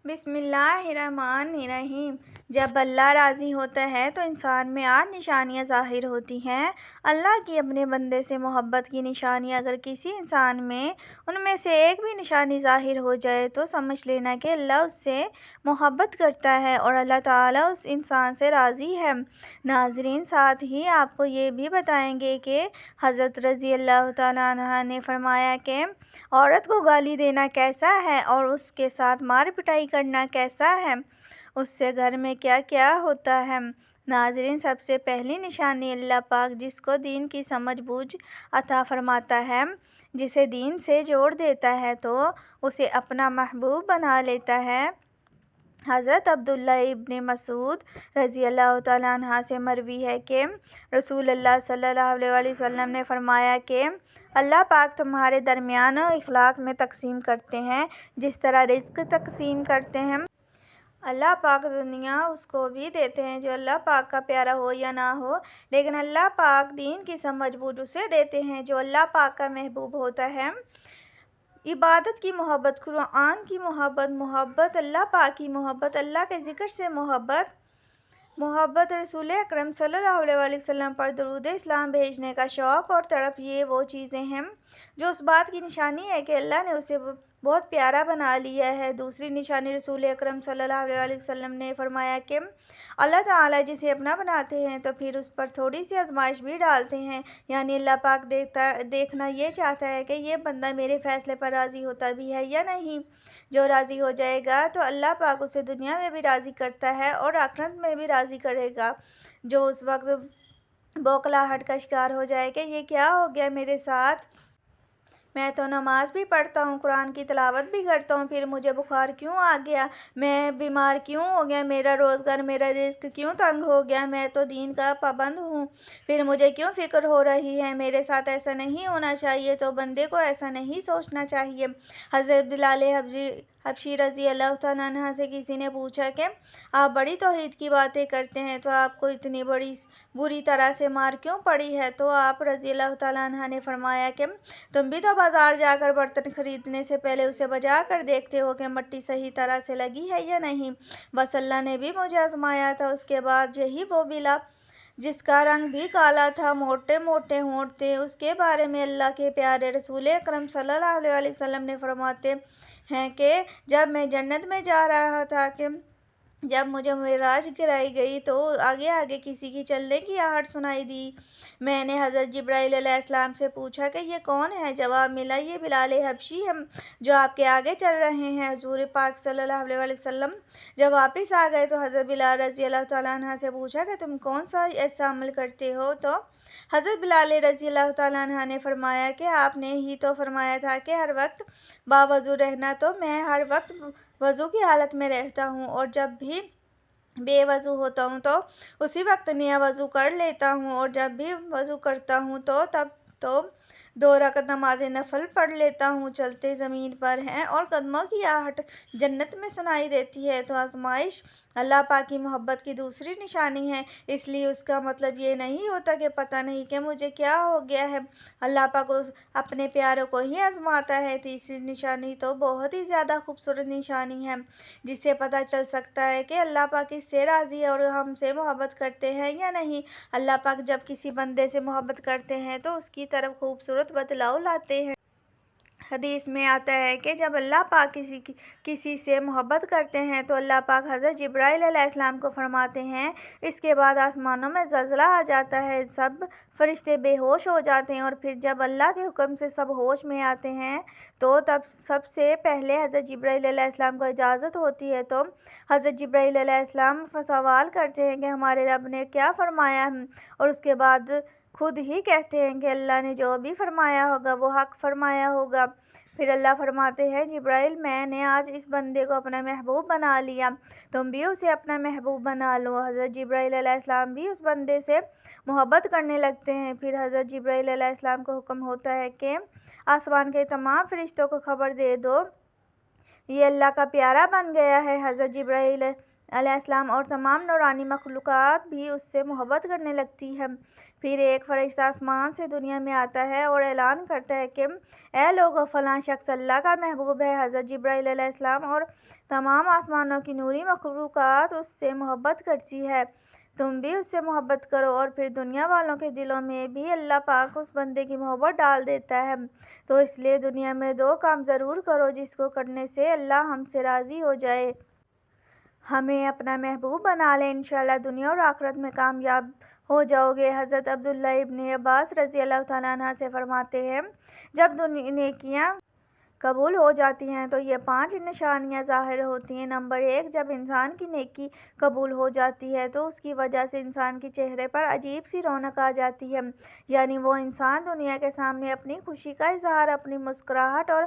بسم اللہ الرحمن الرحیم۔ جب اللہ راضی ہوتا ہے تو انسان میں 8 نشانیاں ظاہر ہوتی ہیں۔ اللہ کی اپنے بندے سے محبت کی نشانی اگر کسی انسان میں ان میں سے ایک بھی نشانی ظاہر ہو جائے تو سمجھ لینا کہ اللہ اس سے محبت کرتا ہے اور اللہ تعالیٰ اس انسان سے راضی ہے۔ ناظرین، ساتھ ہی آپ کو یہ بھی بتائیں گے کہ حضرت رضی اللہ تعالیٰ عنہ نے فرمایا کہ عورت کو گالی دینا کیسا ہے اور اس کے ساتھ مار پٹائی کرنا کیسا ہے، اس سے گھر میں کیا کیا ہوتا ہے۔ ناظرین، سب سے پہلی نشانی اللہ پاک جس کو دین کی سمجھ بوجھ عطا فرماتا ہے، جسے دین سے جوڑ دیتا ہے تو اسے اپنا محبوب بنا لیتا ہے۔ حضرت عبداللہ ابن مسعود رضی اللہ تعالیٰ عنہ سے مروی ہے کہ رسول اللہ صلی اللہ علیہ وسلم نے فرمایا کہ اللہ پاک تمہارے درمیان اخلاق میں تقسیم کرتے ہیں جس طرح رزق تقسیم کرتے ہیں۔ اللہ پاک دنیا اس کو بھی دیتے ہیں جو اللہ پاک کا پیارا ہو یا نہ ہو، لیکن اللہ پاک دین کی سمجھ بوجھ اسے دیتے ہیں جو اللہ پاک کا محبوب ہوتا ہے۔ عبادت کی محبت، قرآن کی محبت، محبت اللہ پاک کی محبت، اللہ کے ذکر سے محبت رسول اکرم صلی اللہ علیہ وسلم پر درود اسلام بھیجنے کا شوق اور تڑپ، یہ وہ چیزیں ہیں جو اس بات کی نشانی ہے کہ اللہ نے اسے بہت پیارا بنا لیا ہے۔ دوسری نشانی رسول اکرم صلی اللہ علیہ وسلم نے فرمایا کہ اللہ تعالیٰ جسے اپنا بناتے ہیں تو پھر اس پر تھوڑی سی آزمائش بھی ڈالتے ہیں، یعنی اللہ پاک دیکھنا یہ چاہتا ہے کہ یہ بندہ میرے فیصلے پر راضی ہوتا بھی ہے یا نہیں۔ جو راضی ہو جائے گا تو اللہ پاک اسے دنیا میں بھی راضی کرتا ہے اور آخرت میں بھی راضی کرے گا۔ جو اس وقت بوکھلاہٹ کا شکار ہو جائے کہ یہ کیا ہو گیا میرے ساتھ، میں تو نماز بھی پڑھتا ہوں، قرآن کی تلاوت بھی کرتا ہوں، پھر مجھے بخار کیوں آ گیا، میں بیمار کیوں ہو گیا، میرا روزگار، میرا رزق کیوں تنگ ہو گیا، میں تو دین کا پابند ہوں، پھر مجھے کیوں فکر ہو رہی ہے، میرے ساتھ ایسا نہیں ہونا چاہیے۔ تو بندے کو ایسا نہیں سوچنا چاہیے۔ حضرت بلال حبشی رضی اللہ تعالیٰ عنہ سے کسی نے پوچھا کہ آپ بڑی توحید کی باتیں کرتے ہیں تو آپ کو اتنی بری طرح سے مار کیوں پڑی ہے؟ تو آپ رضی اللہ تعالیٰ عنہ نے فرمایا کہ تم بھی تو بازار جا کر برتن خریدنے سے پہلے اسے بجا کر دیکھتے ہو کہ مٹی صحیح طرح سے لگی ہے یا نہیں۔ بس اللہ نے بھی مجھے آزمایا تھا۔ اس کے بعد یہی وہ بلا جس کا رنگ بھی کالا تھا، موٹے موٹے ہونٹ تھے، اس کے بارے میں اللہ کے پیارے رسول اکرم صلی اللہ علیہ وسلم نے فرماتے ہیں کہ جب میں جنت میں جا رہا تھا کہ جب مجھے معراج کرائی گئی تو آگے آگے کسی کی چلنے کی آہٹ سنائی دی۔ میں نے حضرت جبرائیل علیہ السلام سے پوچھا کہ یہ کون ہے؟ جواب ملا، یہ بلال حبشی ہے جو آپ کے آگے چل رہے ہیں۔ حضور پاک صلی اللہ علیہ وسلم جب واپس آ گئے تو حضرت بلال رضی اللہ تعالیٰ عنہ سے پوچھا کہ تم کون سا ایسا عمل کرتے ہو؟ تو حضرت بلال رضی اللہ تعالیٰ عنہ نے فرمایا کہ آپ نے ہی تو فرمایا تھا کہ ہر وقت باوضو رہنا، تو میں ہر وقت وضو کی حالت میں رہتا ہوں اور جب بھی بے وضو ہوتا ہوں تو اسی وقت نیا وضو کر لیتا ہوں اور جب بھی وضو کرتا ہوں تو تب تو 2 رکعت نماز نفل پڑھ لیتا ہوں۔ چلتے زمین پر ہیں اور قدموں کی آہٹ جنت میں سنائی دیتی ہے۔ تو آزمائش اللہ پاک کی محبت کی دوسری نشانی ہے، اس لیے اس کا مطلب یہ نہیں ہوتا کہ پتہ نہیں کہ مجھے کیا ہو گیا ہے۔ اللہ پاک اپنے پیاروں کو ہی آزماتا ہے۔ تیسری نشانی تو بہت ہی زیادہ خوبصورت نشانی ہے جس سے پتہ چل سکتا ہے کہ اللہ پاک اس سے راضی ہے اور ہم سے محبت کرتے ہیں یا نہیں۔ اللہ پاک جب کسی بندے سے محبت کرتے ہیں تو اس کی طرف خوبصورت بدلاؤ لاتے ہیں۔ حدیث میں آتا ہے کہ جب اللہ پاک کسی سے محبت کرتے ہیں تو اللہ پاک حضرت جبرائیل علیہ السلام کو فرماتے ہیں اس کے بعد آسمانوں میں زلزلہ آ جاتا ہے، سب فرشتے بے ہوش ہو جاتے ہیں اور پھر جب اللہ کے حکم سے سب ہوش میں آتے ہیں تو تب سب سے پہلے حضرت جبرائیل علیہ السلام کو اجازت ہوتی ہے تو حضرت جبرائیل علیہ السلام سوال کرتے ہیں کہ ہمارے رب نے کیا فرمایا ہے، اور اس کے بعد خود ہی کہتے ہیں کہ اللہ نے جو بھی فرمایا ہوگا وہ حق فرمایا ہوگا۔ پھر اللہ فرماتے ہیں جبرائیل، میں نے آج اس بندے کو اپنا محبوب بنا لیا، تم بھی اسے اپنا محبوب بنا لو۔ حضرت جبرائیل علیہ السلام بھی اس بندے سے محبت کرنے لگتے ہیں۔ پھر حضرت جبرائیل علیہ السلام کو حکم ہوتا ہے کہ آسمان کے تمام فرشتوں کو خبر دے دو، یہ اللہ کا پیارا بن گیا ہے۔ حضرت جبرائیل علیہ السلام اور تمام نورانی مخلوقات بھی اس سے محبت کرنے لگتی ہے۔ پھر ایک فرشتہ آسمان سے دنیا میں آتا ہے اور اعلان کرتا ہے کہ اے لوگو، فلاں شخص اللہ کا محبوب ہے۔ حضرت جبرائیل علیہ السلام اور تمام آسمانوں کی نوری مخلوقات اس سے محبت کرتی ہے، تم بھی اس سے محبت کرو۔ اور پھر دنیا والوں کے دلوں میں بھی اللہ پاک اس بندے کی محبت ڈال دیتا ہے۔ تو اس لیے دنیا میں 2 کام ضرور کرو جس کو کرنے سے اللہ ہم سے راضی ہو جائے، ہمیں اپنا محبوب بنا لے، انشاءاللہ دنیا اور آخرت میں کامیاب ہو جاؤ گے۔ حضرت عبداللہ ابن عباس رضی اللہ تعالیٰ عنہ سے فرماتے ہیں، جب نیکیاں قبول ہو جاتی ہیں تو یہ 5 نشانیاں ظاہر ہوتی ہیں۔ نمبر 1، جب انسان کی نیکی قبول ہو جاتی ہے تو اس کی وجہ سے انسان کے چہرے پر عجیب سی رونق آ جاتی ہے، یعنی وہ انسان دنیا کے سامنے اپنی خوشی کا اظہار اپنی مسکراہٹ اور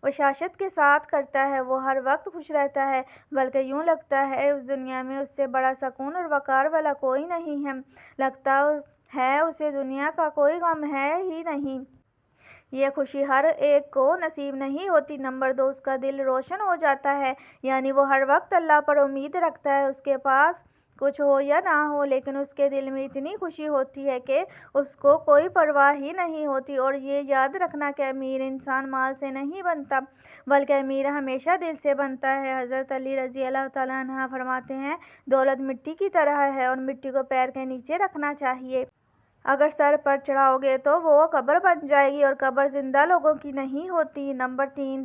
بشاشت کے ساتھ کرتا ہے۔ وہ ہر وقت خوش رہتا ہے، بلکہ یوں لگتا ہے اس دنیا میں اس سے بڑا سکون اور وقار والا کوئی نہیں ہے، لگتا ہے اسے دنیا کا کوئی غم ہے ہی نہیں۔ یہ خوشی ہر ایک کو نصیب نہیں ہوتی۔ نمبر 2، اس کا دل روشن ہو جاتا ہے، یعنی وہ ہر وقت اللہ پر امید رکھتا ہے، اس کے پاس کچھ ہو یا نہ ہو لیکن اس کے دل میں اتنی خوشی ہوتی ہے کہ اس کو کوئی پرواہ ہی نہیں ہوتی۔ اور یہ یاد رکھنا کہ امیر انسان مال سے نہیں بنتا بلکہ امیر ہمیشہ دل سے بنتا ہے۔ حضرت علی رضی اللہ تعالیٰ عنہ فرماتے ہیں، دولت مٹی کی طرح ہے اور مٹی کو پیر کے نیچے رکھنا چاہیے، اگر سر پر چڑھاؤ گے تو وہ قبر بن جائے گی اور قبر زندہ لوگوں کی نہیں ہوتی۔ نمبر 3،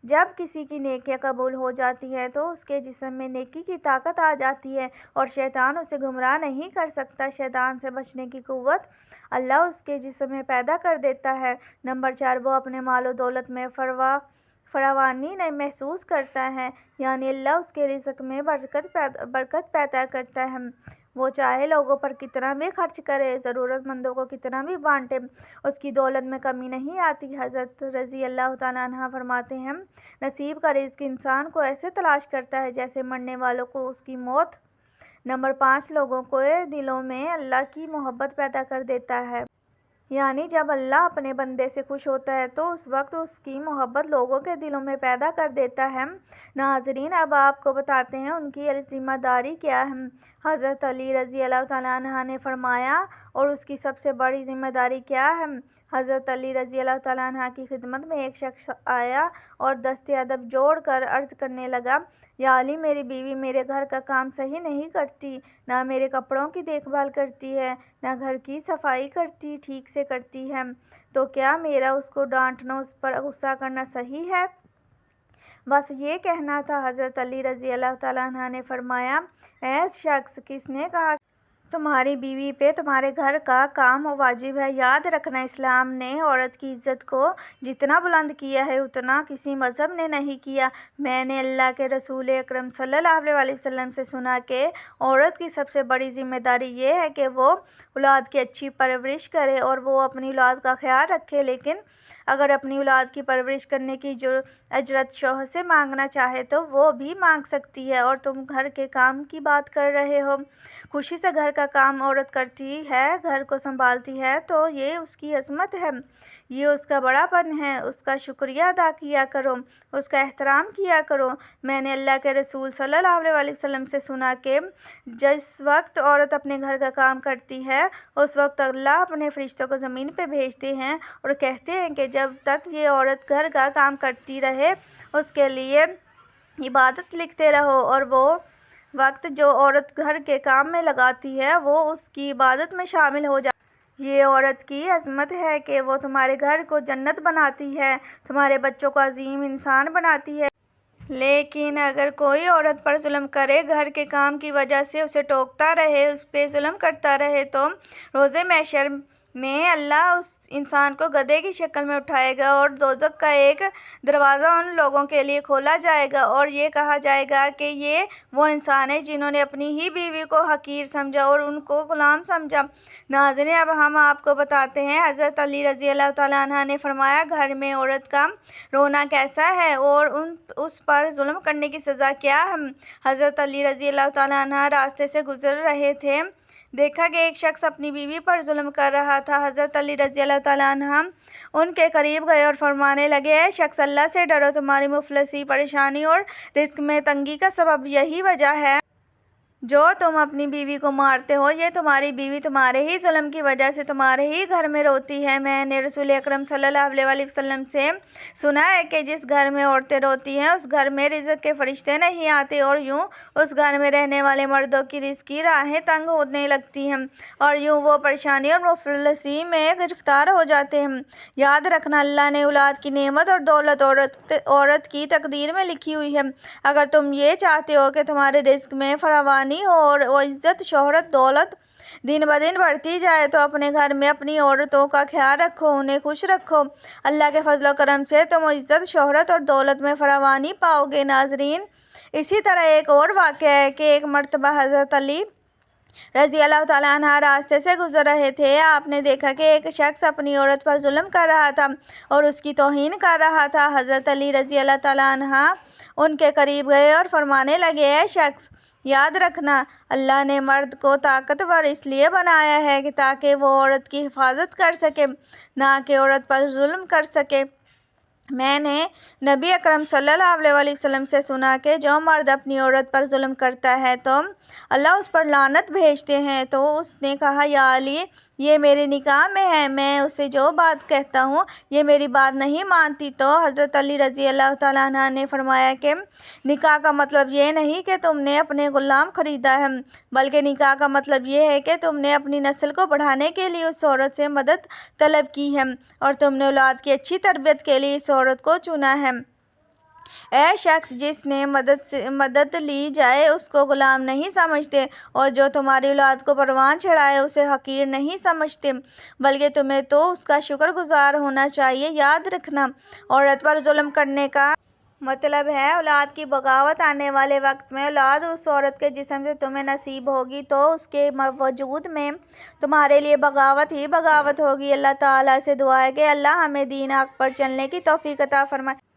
جب کسی کی نیکیاں قبول ہو جاتی ہیں تو اس کے جسم میں نیکی کی طاقت آ جاتی ہے اور شیطان اسے گمراہ نہیں کر سکتا۔ شیطان سے بچنے کی قوت اللہ اس کے جسم میں پیدا کر دیتا ہے۔ نمبر 4، وہ اپنے مال و دولت میں فراوانی محسوس کرتا ہے، یعنی اللہ اس کے رزق میں برکت پیدا کرتا ہے، وہ چاہے لوگوں پر کتنا بھی خرچ کرے، ضرورت مندوں کو کتنا بھی بانٹے، اس کی دولت میں کمی نہیں آتی۔ حضرت رضی اللہ تعالیٰ عنہ فرماتے ہیں، نصیب کا رزق انسان کو ایسے تلاش کرتا ہے جیسے مرنے والوں کو اس کی موت۔ نمبر 5، لوگوں کے دلوں میں اللہ کی محبت پیدا کر دیتا ہے، یعنی جب اللہ اپنے بندے سے خوش ہوتا ہے تو اس وقت اس کی محبت لوگوں کے دلوں میں پیدا کر دیتا ہے۔ ناظرین، اب آپ کو بتاتے ہیں ان کی ذمہ داری کیا ہے۔ حضرت علی رضی اللہ تعالیٰ عنہ نے فرمایا، اور اس کی سب سے بڑی ذمہ داری کیا ہے؟ حضرت علی رضی اللہ تعالیٰ عنہ کی خدمت میں ایک شخص آیا اور دست ادب جوڑ کر عرض کرنے لگا، یا علی، میری بیوی میرے گھر کا کام صحیح نہیں کرتی، نہ میرے کپڑوں کی دیکھ بھال کرتی ہے، نہ گھر کی صفائی ٹھیک سے کرتی ہے، تو کیا میرا اس کو ڈانٹنا، اس پر غصہ کرنا صحیح ہے؟ بس یہ کہنا تھا۔ حضرت علی رضی اللہ تعالیٰ عنہ نے فرمایا، اے شخص، کس نے کہا تمہاری بیوی پہ تمہارے گھر کا کام واجب ہے؟ یاد رکھنا، اسلام نے عورت کی عزت کو جتنا بلند کیا ہے اتنا کسی مذہب نے نہیں کیا۔ میں نے اللہ کے رسول اکرم صلی اللہ علیہ وسلم سے سنا کہ عورت کی سب سے بڑی ذمہ داری یہ ہے کہ وہ اولاد کی اچھی پرورش کرے اور وہ اپنی اولاد کا خیال رکھے، لیکن اگر اپنی اولاد کی پرورش کرنے کی اجرت شوہر سے مانگنا چاہے تو وہ بھی مانگ سکتی ہے۔ اور تم گھر کے کام کی بات کر رہے ہو، خوشی سے گھر کا کام عورت کرتی ہے، گھر کو سنبھالتی ہے تو یہ اس کی عظمت ہے، یہ اس کا بڑا پن ہے، اس کا شکریہ ادا کیا کرو، اس کا احترام کیا کرو۔ میں نے اللہ کے رسول صلی اللہ علیہ وسلم سے سنا کہ جس وقت عورت اپنے گھر کا کام کرتی ہے اس وقت اللہ اپنے فرشتوں کو زمین پہ بھیجتے ہیں اور کہتے ہیں کہ جب تک یہ عورت گھر کا کام کرتی رہے اس کے لیے عبادت لکھتے رہو، اور وہ وقت جو عورت گھر کے کام میں لگاتی ہے وہ اس کی عبادت میں شامل ہو جاتی ہے۔ یہ عورت کی عظمت ہے کہ وہ تمہارے گھر کو جنت بناتی ہے، تمہارے بچوں کو عظیم انسان بناتی ہے۔ لیکن اگر کوئی عورت پر ظلم کرے، گھر کے کام کی وجہ سے اسے ٹوکتا رہے، اس پہ ظلم کرتا رہے، تو روز محشر میں اللہ اس انسان کو گدھے کی شکل میں اٹھائے گا اور دوزخ کا ایک دروازہ ان لوگوں کے لیے کھولا جائے گا اور یہ کہا جائے گا کہ یہ وہ انسان ہیں جنہوں نے اپنی ہی بیوی کو حقیر سمجھا اور ان کو غلام سمجھا۔ ناظرین، اب ہم آپ کو بتاتے ہیں حضرت علی رضی اللہ تعالیٰ عنہ نے فرمایا، گھر میں عورت کا رونا کیسا ہے اور اس پر ظلم کرنے کی سزا کیا ہے؟ حضرت علی رضی اللہ تعالیٰ عنہ راستے سے گزر رہے تھے، دیکھا کہ ایک شخص اپنی بیوی پر ظلم کر رہا تھا۔ حضرت علی رضی اللہ تعالیٰ عنہ ان کے قریب گئے اور فرمانے لگے، اے شخص، اللہ سے ڈرو، تمہاری مفلسی، پریشانی اور رزق میں تنگی کا سبب یہی وجہ ہے جو تم اپنی بیوی کو مارتے ہو، یہ تمہاری بیوی تمہارے ہی ظلم کی وجہ سے تمہارے ہی گھر میں روتی ہے۔ میں نے رسول اکرم صلی اللہ علیہ وسلم سے سنا ہے کہ جس گھر میں عورتیں روتی ہیں اس گھر میں رزق کے فرشتے نہیں آتے، اور یوں اس گھر میں رہنے والے مردوں کی رزق کی راہیں تنگ ہونے لگتی ہیں، اور یوں وہ پریشانی اور مفلسی میں گرفتار ہو جاتے ہیں۔ یاد رکھنا، اللہ نے اولاد کی نعمت اور دولت عورت کی تقدیر میں لکھی ہوئی ہے۔ اگر تم یہ چاہتے ہو کہ تمہارے رزق میں فراوانی ہو اور عزت، شہرت، دولت دن بدن بڑھتی جائے، تو اپنے گھر میں اپنی عورتوں کا خیال رکھو، انہیں خوش رکھو۔ اللہ کے فضل و کرم سے تم عزت، شہرت اور دولت میں فراوانی پاؤ گے۔ ناظرین، اسی طرح ایک اور واقعہ ہے کہ ایک مرتبہ حضرت علی رضی اللہ تعالیٰ عنہ راستے سے گزر رہے تھے۔ آپ نے دیکھا کہ ایک شخص اپنی عورت پر ظلم کر رہا تھا اور اس کی توہین کر رہا تھا۔ حضرت علی رضی اللہ تعالیٰ عنہ ان کے قریب گئے اور فرمانے لگے، اے شخص، یاد رکھنا، اللہ نے مرد کو طاقتور اس لیے بنایا ہے کہ تاکہ وہ عورت کی حفاظت کر سکے، نہ کہ عورت پر ظلم کر سکے۔ میں نے نبی اکرم صلی اللہ علیہ وسلم سے سنا کہ جو مرد اپنی عورت پر ظلم کرتا ہے تو اللہ اس پر لعنت بھیجتے ہیں۔ تو اس نے کہا، یا علی، یہ میرے نکاح میں ہے، میں اسے جو بات کہتا ہوں یہ میری بات نہیں مانتی۔ تو حضرت علی رضی اللہ تعالیٰ عنہ نے فرمایا کہ نکاح کا مطلب یہ نہیں کہ تم نے اپنے غلام خریدا ہے، بلکہ نکاح کا مطلب یہ ہے کہ تم نے اپنی نسل کو بڑھانے کے لیے اس عورت سے مدد طلب کی ہے، اور تم نے اولاد کی اچھی تربیت کے لیے اس عورت کو چنا ہے۔ اے شخص، جس نے مدد لی جائے اس کو غلام نہیں سمجھتے، اور جو تمہاری اولاد کو پروان چڑھائے اسے حقیر نہیں سمجھتے، بلکہ تمہیں تو اس کا شکر گزار ہونا چاہیے۔ یاد رکھنا، عورت پر ظلم کرنے کا مطلب ہے اولاد کی بغاوت۔ آنے والے وقت میں اولاد اس عورت کے جسم سے تمہیں نصیب ہوگی تو اس کے وجود میں تمہارے لیے بغاوت ہی بغاوت ہوگی۔ اللہ تعالیٰ سے دعا ہے کہ اللہ ہمیں دین حق پر چلنے کی توفیق عطا فرمائے،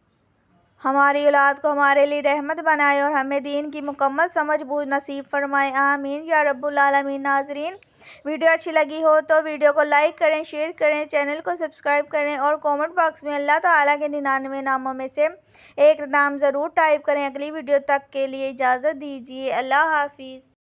ہماری اولاد کو ہمارے لیے رحمت بنائے، اور ہمیں دین کی مکمل سمجھ بوجھ نصیب فرمائے، آمین یا رب العالمین۔ ناظرین، ویڈیو اچھی لگی ہو تو ویڈیو کو لائک کریں، شیئر کریں، چینل کو سبسکرائب کریں، اور کومنٹ باکس میں اللہ تعالیٰ کے 99 ناموں میں سے ایک نام ضرور ٹائپ کریں۔ اگلی ویڈیو تک کے لیے اجازت دیجیے، اللہ حافظ۔